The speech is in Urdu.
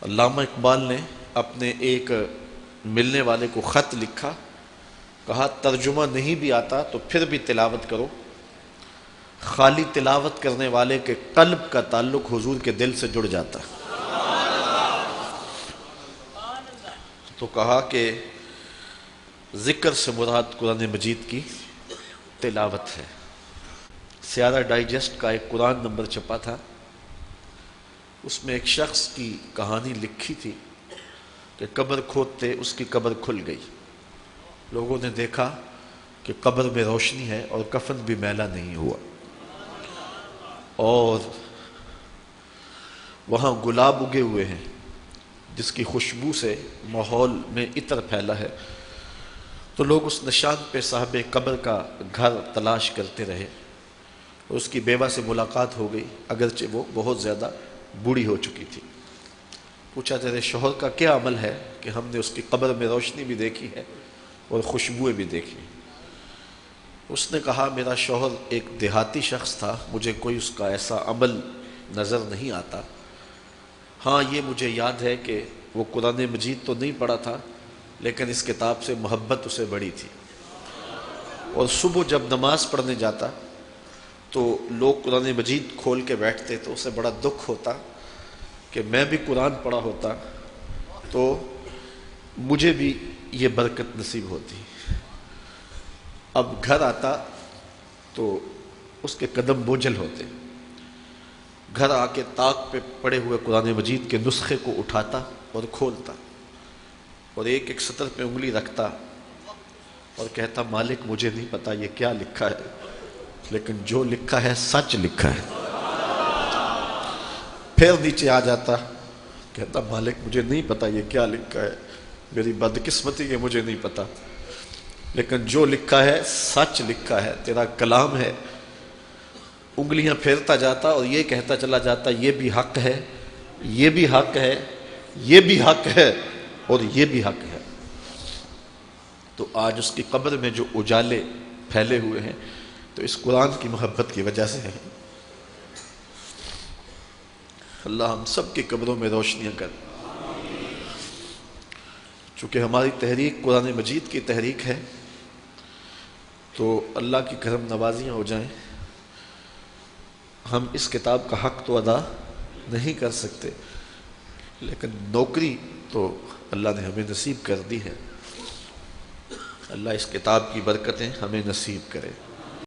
علامہ اقبال نے اپنے ایک ملنے والے کو خط لکھا، کہا ترجمہ نہیں بھی آتا تو پھر بھی تلاوت کرو، خالی تلاوت کرنے والے کے قلب کا تعلق حضور کے دل سے جڑ جاتا ہے۔ تو کہا کہ ذکر سے مراد قرآن مجید کی تلاوت ہے۔ سیارہ ڈائجسٹ کا ایک قرآن نمبر چھپا تھا، اس میں ایک شخص کی کہانی لکھی تھی کہ قبر کھودتے اس کی قبر کھل گئی، لوگوں نے دیکھا کہ قبر میں روشنی ہے اور کفن بھی میلا نہیں ہوا، اور وہاں گلاب اگے ہوئے ہیں جس کی خوشبو سے ماحول میں عطر پھیلا ہے۔ تو لوگ اس نشان پہ صاحب قبر کا گھر تلاش کرتے رہے، اور اس کی بیوہ سے ملاقات ہو گئی، اگرچہ وہ بہت زیادہ بوڑھی ہو چکی تھی۔ پوچھا تیرے شوہر کا کیا عمل ہے کہ ہم نے اس کی قبر میں روشنی بھی دیکھی ہے اور خوشبوئیں بھی دیکھی ہیں؟ اس نے کہا میرا شوہر ایک دیہاتی شخص تھا، مجھے کوئی اس کا ایسا عمل نظر نہیں آتا۔ ہاں یہ مجھے یاد ہے کہ وہ قرآن مجید تو نہیں پڑھا تھا، لیکن اس کتاب سے محبت اسے بڑی تھی، اور صبح جب نماز پڑھنے جاتا تو لوگ قرآن مجید کھول کے بیٹھتے تو اسے بڑا دکھ ہوتا کہ میں بھی قرآن پڑھا ہوتا تو مجھے بھی یہ برکت نصیب ہوتی۔ اب گھر آتا تو اس کے قدم بوجھل ہوتے، گھر آ کے طاق پہ پڑے ہوئے قرآن مجید کے نسخے کو اٹھاتا اور کھولتا، اور ایک ایک سطر پہ انگلی رکھتا اور کہتا مالک مجھے نہیں پتا یہ کیا لکھا ہے، لیکن جو لکھا ہے سچ لکھا ہے۔ پھر نیچے آ جاتا، کہتا مالک مجھے نہیں پتا یہ کیا لکھا ہے، میری بدقسمتی کہ مجھے نہیں پتا، لیکن جو لکھا ہے سچ لکھا ہے، تیرا کلام ہے۔ انگلیاں پھیرتا جاتا اور یہ کہتا چلا جاتا یہ بھی حق ہے، یہ بھی حق ہے، یہ بھی حق ہے، اور یہ بھی حق ہے۔ تو آج اس کی قبر میں جو اجالے پھیلے ہوئے ہیں تو اس قرآن کی محبت کی وجہ سے ہے۔ اللہ ہم سب کی قبروں میں روشنیاں کر۔ چونکہ ہماری تحریک قرآن مجید کی تحریک ہے تو اللہ کی کرم نوازیاں ہو جائیں۔ ہم اس کتاب کا حق تو ادا نہیں کر سکتے، لیکن نوکری تو اللہ نے ہمیں نصیب کر دی ہے۔ اللہ اس کتاب کی برکتیں ہمیں نصیب کرے۔